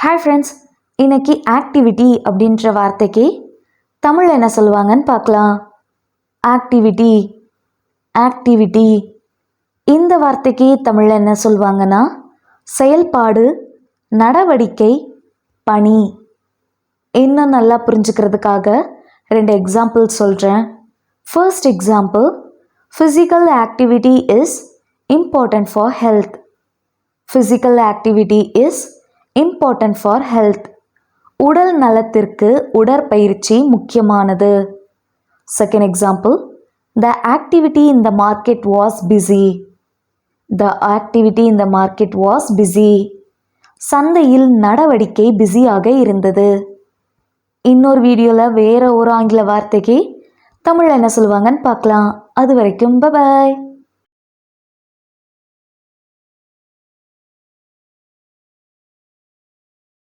Hi friends, இன்னைக்கு activity அப்படின்ற வார்த்தைக்கு தமிழ் என்ன சொல்லுவாங்கன்னு பார்க்கலாம். ஆக்டிவிட்டி ஆக்டிவிட்டி இந்த வார்த்தைக்கு தமிழ் என்ன சொல்லுவாங்கன்னா செயல்பாடு, நடவடிக்கை, பணி. இன்னும் நல்லா புரிஞ்சுக்கிறதுக்காக 2 எக்ஸாம்பிள் சொல்கிறேன். First example, physical activity is important for health. Physical activity is important for health. உடல் நலத்திற்கு உடற்பயிற்சி முக்கியமானது. Second example, the activity in the market was busy. The activity in the market was busy. சந்தையில் நடவடிக்கை பிஸியாக இருந்தது. இன்னொரு வீடியோவில் வேற ஒரு ஆங்கில வார்த்தைக்கு தமிழ் என்ன சொல்லுவாங்கன்னு பார்க்கலாம். அது வரைக்கும் பை பாய்.